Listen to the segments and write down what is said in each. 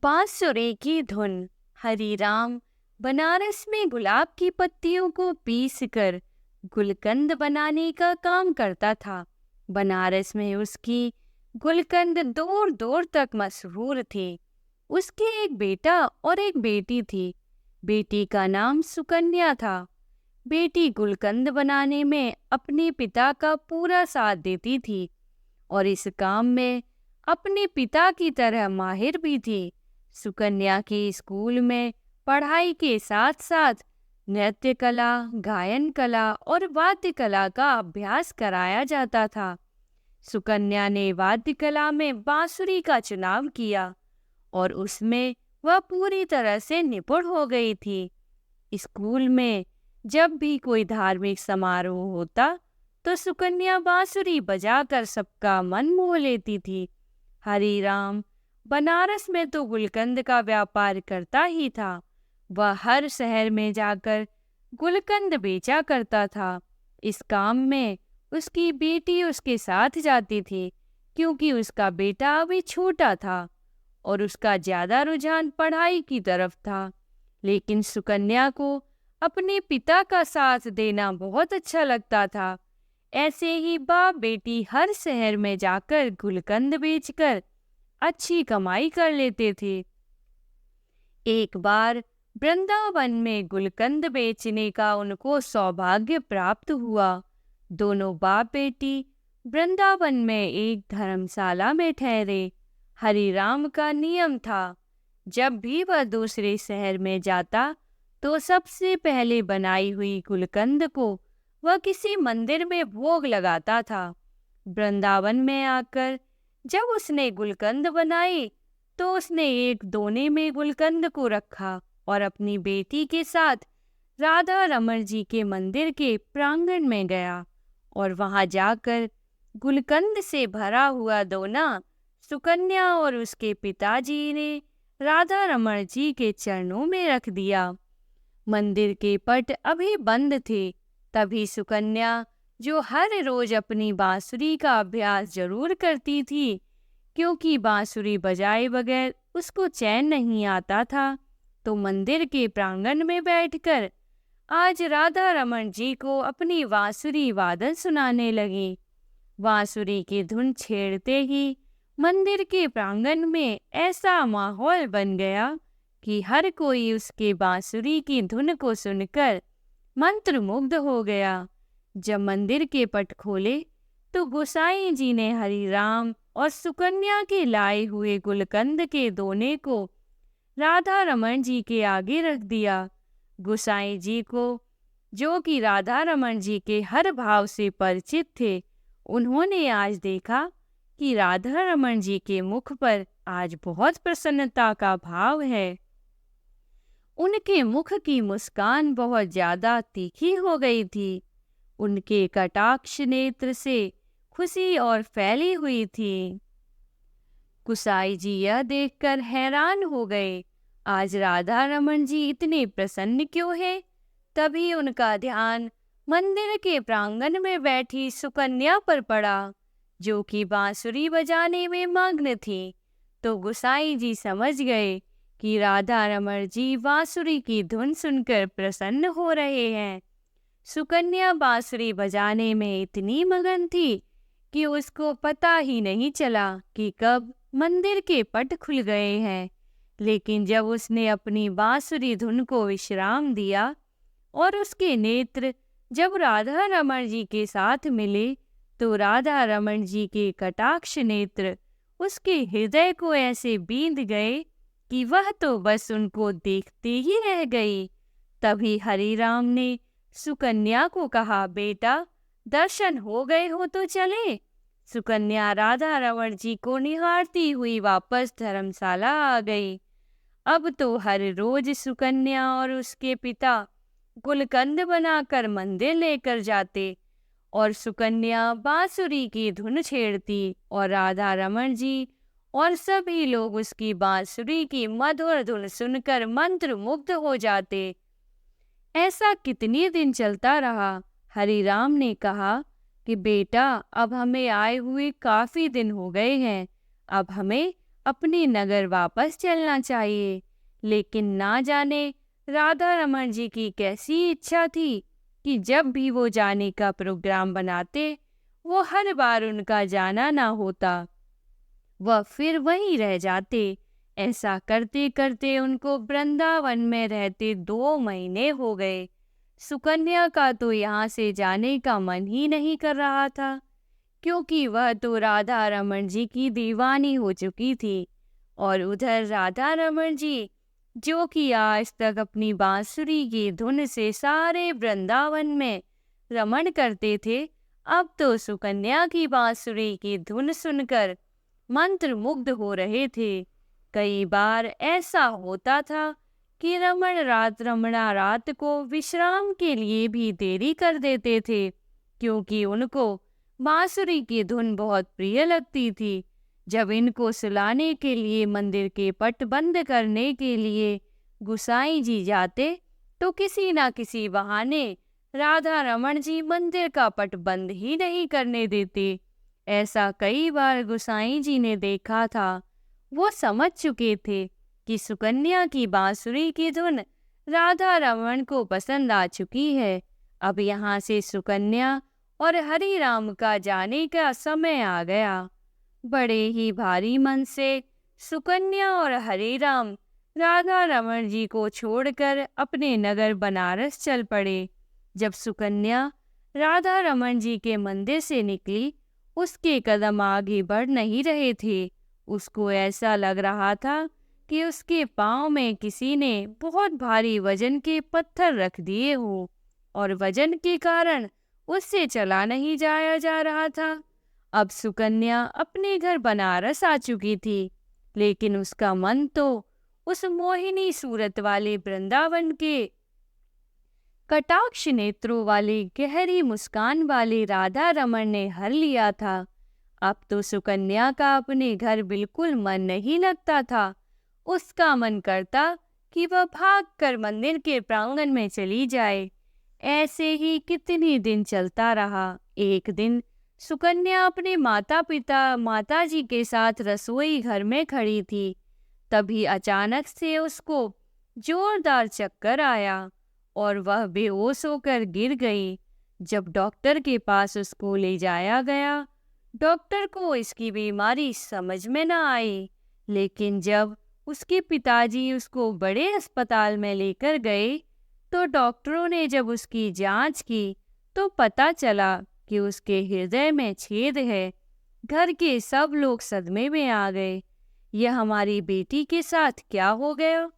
बांसुरी की धुन। हरिराम बनारस में गुलाब की पत्तियों को पीसकर गुलकंद बनाने का काम करता था। बनारस में उसकी गुलकंद दूर दूर तक मशहूर थी। उसके एक बेटा और एक बेटी थी। बेटी का नाम सुकन्या था। बेटी गुलकंद बनाने में अपने पिता का पूरा साथ देती थी और इस काम में अपने पिता की तरह माहिर भी थी। सुकन्या के स्कूल में पढ़ाई के साथ साथ नृत्य कला, गायन कला और वाद्य कला का अभ्यास कराया जाता था। सुकन्या ने वाद्य कला में बांसुरी का चुनाव किया और उसमें वह पूरी तरह से निपुण हो गई थी। स्कूल में जब भी कोई धार्मिक समारोह होता तो सुकन्या बांसुरी बजाकर सबका मन मोह लेती थी। हरिराम बनारस में तो गुलकंद का व्यापार करता ही था। वह हर शहर में जाकर गुलकंद बेचा करता था। इस काम में उसकी बेटी उसके साथ जाती थी क्योंकि उसका बेटा अभी छोटा था और उसका ज्यादा रुझान पढ़ाई की तरफ था। लेकिन सुकन्या को अपने पिता का साथ देना बहुत अच्छा लगता था। ऐसे ही बाप बेटी हर शहर में जाकर गुलकंद बेचकर अच्छी कमाई कर लेते थे। एक बार वृंदावन में गुलकंद बेचने का उनको सौभाग्य प्राप्त हुआ। दोनों बाप बेटी वृंदावन में एक धर्मशाला में ठहरे। हरिराम का नियम था, जब भी वह दूसरे शहर में जाता तो सबसे पहले बनाई हुई गुलकंद को वह किसी मंदिर में भोग लगाता था। वृंदावन में आकर जब उसने गुलकंद बनाई तो उसने एक दोने में गुलकंद को रखा और अपनी बेटी के साथ राधा रमण जी के मंदिर के प्रांगण में गया और वहां जाकर गुलकंद से भरा हुआ दोना सुकन्या और उसके पिताजी ने राधा रमण जी के चरणों में रख दिया। मंदिर के पट अभी बंद थे। तभी सुकन्या, जो हर रोज अपनी बांसुरी का अभ्यास जरूर करती थी क्योंकि बांसुरी बजाए बगैर उसको चैन नहीं आता था, तो मंदिर के प्रांगण में बैठकर आज राधा रमण जी को अपनी बांसुरी वादन सुनाने लगी। बांसुरी की धुन छेड़ते ही मंदिर के प्रांगण में ऐसा माहौल बन गया कि हर कोई उसके बांसुरी की धुन को सुनकर मंत्रमुग्ध हो गया। जब मंदिर के पट खोले तो गोसाई जी ने हरिराम और सुकन्या के लाए हुए गुलकंद के दोने को राधा रमण जी के आगे रख दिया। गोसाई जी को, जो कि राधा रमण जी के हर भाव से परिचित थे, उन्होंने आज देखा कि राधा रमण जी के मुख पर आज बहुत प्रसन्नता का भाव है। उनके मुख की मुस्कान बहुत ज्यादा तीखी हो गई थी। उनके कटाक्ष नेत्र से खुशी और फैली हुई थी। कुसाई जी यह देखकर हैरान हो गए, आज राधा रमण जी इतने प्रसन्न क्यों हैं? तभी उनका ध्यान मंदिर के प्रांगण में बैठी सुकन्या पर पड़ा, जो कि बांसुरी बजाने में मग्न थी। तो गुसाई जी समझ गए कि राधा रमण जी बांसुरी की धुन सुनकर प्रसन्न हो रहे हैं। सुकन्या बांसुरी बजाने में इतनी मगन थी कि उसको पता ही नहीं चला कि कब मंदिर के पट खुल गए हैं। लेकिन जब उसने अपनी बांसुरी धुन को विश्राम दिया और उसके नेत्र जब राधा रमण जी के साथ मिले, तो राधा रमण जी के कटाक्ष नेत्र उसके हृदय को ऐसे बींध गए कि वह तो बस उनको देखते ही रह गई। तभी हरिराम ने सुकन्या को कहा, बेटा दर्शन हो गए हो तो चले। सुकन्या राधा रमण जी को निहारती हुई वापस धर्मशाला आ गई। अब तो हर रोज सुकन्या और उसके पिता गुलकंद बनाकर मंदिर लेकर जाते और सुकन्या बांसुरी की धुन छेड़ती और राधा रमण जी और सभी लोग उसकी बांसुरी की मधुर धुन सुनकर मंत्रमुग्ध हो जाते। ऐसा कितने दिन चलता रहा। हरिराम ने कहा कि बेटा, अब हमें आए हुए काफी दिन हो गए हैं, अब हमें अपने नगर वापस चलना चाहिए। लेकिन ना जाने राधा रमन जी की कैसी इच्छा थी कि जब भी वो जाने का प्रोग्राम बनाते, वो हर बार उनका जाना ना होता, वह फिर वहीं रह जाते। ऐसा करते करते उनको वृंदावन में रहते 2 महीने हो गए। सुकन्या का तो यहाँ से जाने का मन ही नहीं कर रहा था, क्योंकि वह तो राधा रमन जी की दीवानी हो चुकी थी। और उधर राधा रमन जी, जो कि आज तक अपनी बांसुरी की धुन से सारे वृंदावन में रमण करते थे, अब तो सुकन्या की बांसुरी की धुन सुनकर मंत्रमुग्ध हो रहे थे। कई बार ऐसा होता था कि रमणा रात को विश्राम के लिए भी देरी कर देते थे, क्योंकि उनको बांसुरी की धुन बहुत प्रिय लगती थी। जब इनको सुलाने के लिए मंदिर के पट बंद करने के लिए गुसाई जी जाते, तो किसी ना किसी बहाने राधा रमन जी मंदिर का पट बंद ही नहीं करने देते। ऐसा कई बार गुसाई जी ने देखा था। वो समझ चुके थे कि सुकन्या की बांसुरी की धुन राधा रमन को पसंद आ चुकी है। अब यहाँ से सुकन्या और हरि राम का जाने का समय आ गया। बड़े ही भारी मन से सुकन्या और हरि राम राधा रमन जी को छोड़कर अपने नगर बनारस चल पड़े। जब सुकन्या राधा रमन जी के मंदिर से निकली, उसके कदम आगे बढ़ नहीं रहे थे। उसको ऐसा लग रहा था कि उसके पाँव में किसी ने बहुत भारी वजन के पत्थर रख दिए हो, और वजन के कारण उससे चला नहीं जाया जा रहा था। अब सुकन्या अपने घर बनारस आ चुकी थी, लेकिन उसका मन तो उस मोहिनी सूरत वाले वृंदावन के कटाक्ष नेत्रों वाले गहरी मुस्कान वाले राधा रमन ने हर लिया था। अब तो सुकन्या का अपने घर बिल्कुल मन नहीं लगता था। उसका मन करता कि वह भागकर मंदिर के प्रांगण में चली जाए। ऐसे ही कितने दिन चलता रहा। एक दिन सुकन्या अपने माता जी के साथ रसोई घर में खड़ी थी। तभी अचानक से उसको जोरदार चक्कर आया और वह बेहोश होकर गिर गई। जब डॉक्टर के पास उसको ले जाया गया, डॉक्टर को इसकी बीमारी समझ में न आई। लेकिन जब उसके पिताजी उसको बड़े अस्पताल में लेकर गए, तो डॉक्टरों ने जब उसकी जांच की तो पता चला कि उसके हृदय में छेद है। घर के सब लोग सदमे में आ गए। यह हमारी बेटी के साथ क्या हो गया?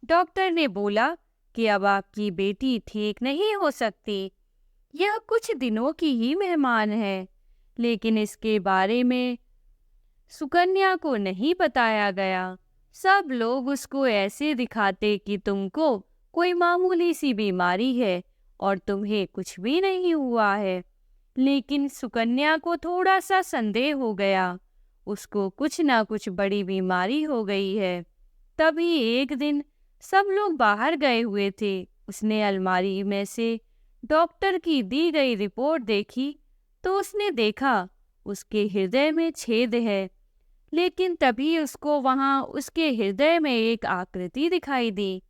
डॉक्टर ने बोला कि अब आपकी बेटी ठीक नहीं हो सकती। यह कुछ दिनों की ही मेहमान है। लेकिन इसके बारे में सुकन्या को नहीं बताया गया। सब लोग उसको ऐसे दिखाते कि तुमको कोई मामूली सी बीमारी है और तुम्हें कुछ भी नहीं हुआ है। लेकिन सुकन्या को थोड़ा सा संदेह हो गया, उसको कुछ ना कुछ बड़ी बीमारी हो गई है। तभी एक दिन सब लोग बाहर गए हुए थे। उसने अलमारी में से डॉक्टर की दी गई रिपोर्ट देखी तो उसने देखा उसके हृदय में छेद है। लेकिन तभी उसको वहां उसके हृदय में एक आकृति दिखाई दी।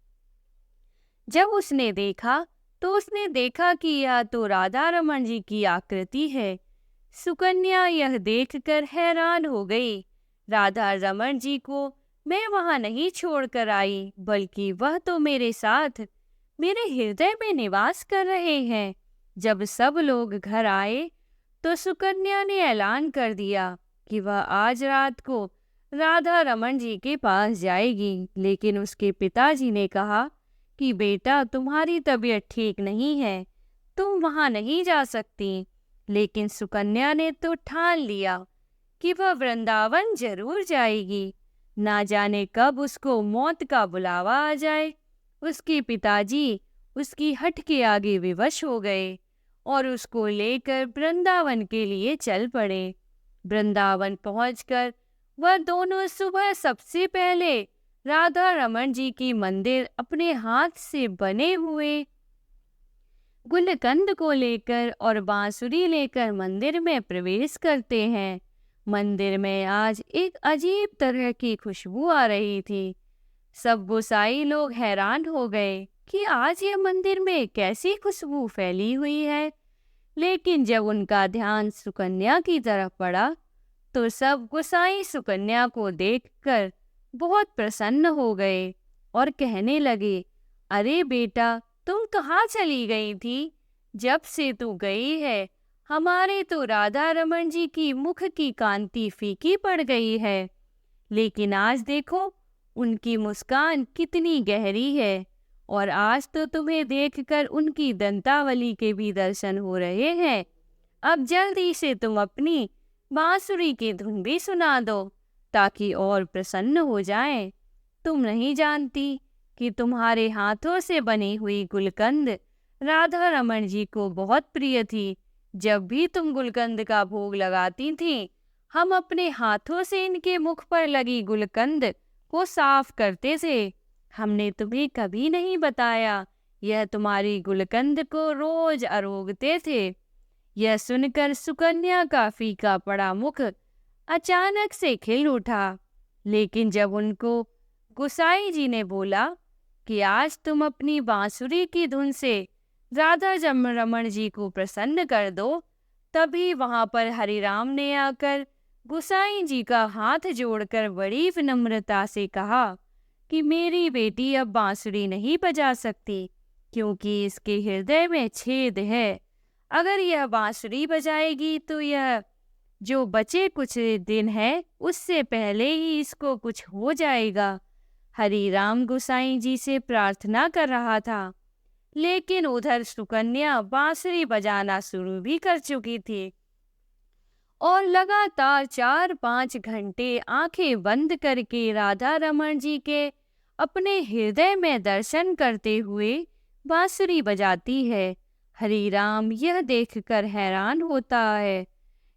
जब उसने देखा तो उसने देखा कि यह तो राधा रमन जी की आकृति है। सुकन्या यह देखकर हैरान हो गई। राधा रमन जी को मैं वहां नहीं छोड़कर आई, बल्कि वह तो मेरे साथ मेरे हृदय में निवास कर रहे हैं। जब सब लोग घर आए तो सुकन्या ने ऐलान कर दिया कि वह आज रात को राधा रमन जी के पास जाएगी। लेकिन उसके पिताजी ने कहा कि बेटा, तुम्हारी तबीयत ठीक नहीं है, तुम वहां नहीं जा सकती। लेकिन सुकन्या ने तो ठान लिया कि वह वृंदावन जरूर जाएगी। ना जाने कब उसको मौत का बुलावा आ जाए। उसके पिताजी उसकी हट के आगे विवश हो गए और उसको लेकर वृंदावन के लिए चल पड़े। वृंदावन पहुंचकर वह दोनों सुबह सबसे पहले राधा रमन जी की मंदिर अपने हाथ से बने हुए गुलकंद को लेकर और बांसुरी लेकर मंदिर में प्रवेश करते हैं। मंदिर में आज एक अजीब तरह की खुशबू आ रही थी। सब गोसाई लोग हैरान हो गए कि आज ये मंदिर में कैसी खुशबू फैली हुई है। लेकिन जब उनका ध्यान सुकन्या की तरफ पड़ा, तो सब गोसाई सुकन्या को देखकर बहुत प्रसन्न हो गए और कहने लगे, अरे बेटा, तुम कहाँ चली गई थी? जब से तू गई है, हमारे तो राधा रमन जी की मुख की कांति फीकी पड़ गई है। लेकिन आज देखो, उनकी मुस्कान कितनी गहरी है, और आज तो तुम्हें देखकर उनकी दंतावली के भी दर्शन हो रहे हैं। अब जल्दी से तुम अपनी बांसुरी की धुन भी सुना दो, ताकि और प्रसन्न हो जाएं। तुम नहीं जानती कि तुम्हारे हाथों से बनी हुई गुलकंद राधा रमन जी को बहुत प्रिय थी। जब भी तुम गुलकंद का भोग लगाती थीं, हम अपने हाथों से इनके मुख पर लगी गुलकंद को साफ करते थे। हमने तुम्हें कभी नहीं बताया, यह तुम्हारी गुलकंद को रोज अरोगते थे। यह सुनकर सुकन्या का फीका पड़ा मुख अचानक से खिल उठा। लेकिन जब उनको गुसाई जी ने बोला कि आज तुम अपनी बांसुरी की धुन से राधा रमन जी को प्रसन्न कर दो, तभी वहां पर हरिराम ने आकर गुसाई जी का हाथ जोड़कर बड़ी विनम्रता से कहा कि मेरी बेटी अब बांसुरी नहीं बजा सकती, क्योंकि इसके हृदय में छेद है। अगर यह बांसुरी बजाएगी तो यह जो बचे कुछ दिन है, उससे पहले ही इसको कुछ हो जाएगा। हरिराम गुसाई जी से प्रार्थना कर रहा था, लेकिन उधर सुकन्या बांसुरी बजाना शुरू भी कर चुकी थी और लगातार 4-5 घंटे आंखें बंद करके राधा रमन जी के अपने हृदय में दर्शन करते हुए बांसुरी बजाती है। हरिराम यह देखकर हैरान होता है,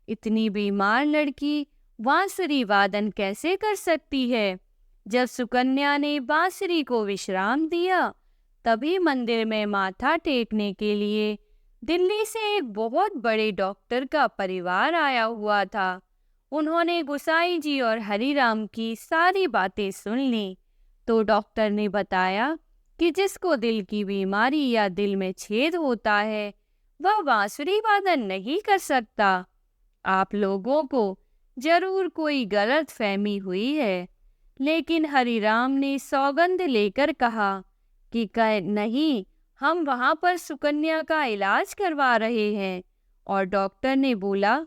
इतनी बीमार लड़की बांसुरी वादन कैसे कर सकती है। जब सुकन्या ने बांसुरी को विश्राम दिया, तभी मंदिर में माथा टेकने के लिए दिल्ली से एक बहुत बड़े डॉक्टर का परिवार आया हुआ था। उन्होंने गुसाई जी और हरिराम की सारी बातें सुन ली। तो डॉक्टर ने बताया कि जिसको दिल की बीमारी या दिल में छेद होता है, वह बांसुरी वादन नहीं कर सकता। आप लोगों को जरूर कोई गलत फहमी हुई है। लेकिन हरिराम ने सौगंध लेकर कहा कि नहीं, हम वहां पर सुकन्या का इलाज करवा रहे हैं। और डॉक्टर ने बोला,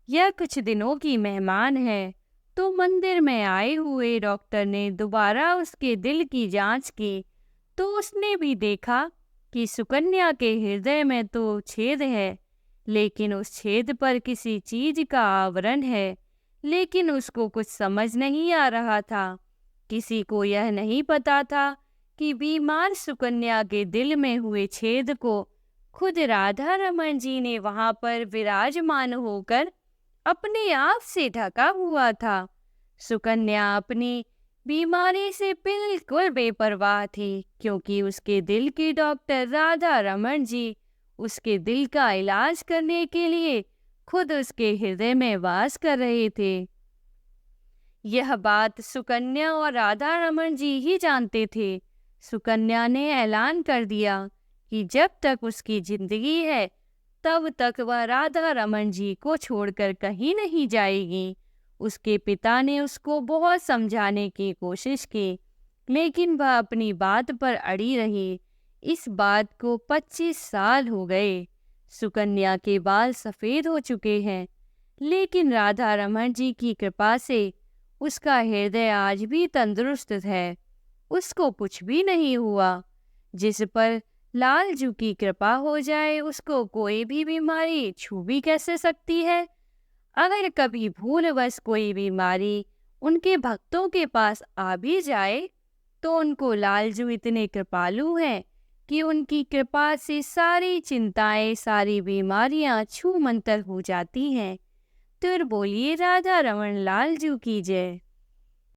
यह कुछ दिनों की मेहमान है। तो मंदिर में आए हुए डॉक्टर ने दोबारा उसके दिल की जांच की, तो उसने भी देखा कि सुकन्या के हृदय में तो छेद है, लेकिन उस छेद पर किसी चीज का आवरण है। लेकिन उसको कुछ समझ नहीं आ रहा था। किसी को यह नहीं पता था कि बीमार सुकन्या के दिल में हुए छेद को खुद राधा रमन जी ने वहां पर विराजमान होकर अपने आप से ढका हुआ था। सुकन्या अपनी बीमारी से बिल्कुल बेपरवाह थी, क्योंकि उसके दिल की डॉक्टर राधा रमन जी उसके दिल का इलाज करने के लिए खुद उसके हृदय में वास कर रहे थे। यह बात सुकन्या और राधा रमन जी ही जानते थे। सुकन्या ने ऐलान कर दिया कि जब तक उसकी जिंदगी है, तब तक वह राधा रमन जी को छोड़कर कहीं नहीं जाएगी। उसके पिता ने उसको बहुत समझाने की कोशिश की, लेकिन वह अपनी बात पर अड़ी रही। इस बात को 25 साल हो गए। सुकन्या के बाल सफेद हो चुके हैं, लेकिन राधा रमन जी की कृपा से उसका हृदय आज भी तंदुरुस्त है। उसको कुछ भी नहीं हुआ। जिस पर लालजू की कृपा हो जाए, उसको कोई भी बीमारी छू भी कैसे सकती है। अगर कभी भूलवश कोई बीमारी उनके भक्तों के पास आ भी जाए, तो उनको लालजू इतने कृपालु हैं कि उनकी कृपा से सारी चिंताएं, सारी बीमारियां छू मंतर हो जाती हैं। तो बोलिए राधा रमन लालजू की जय।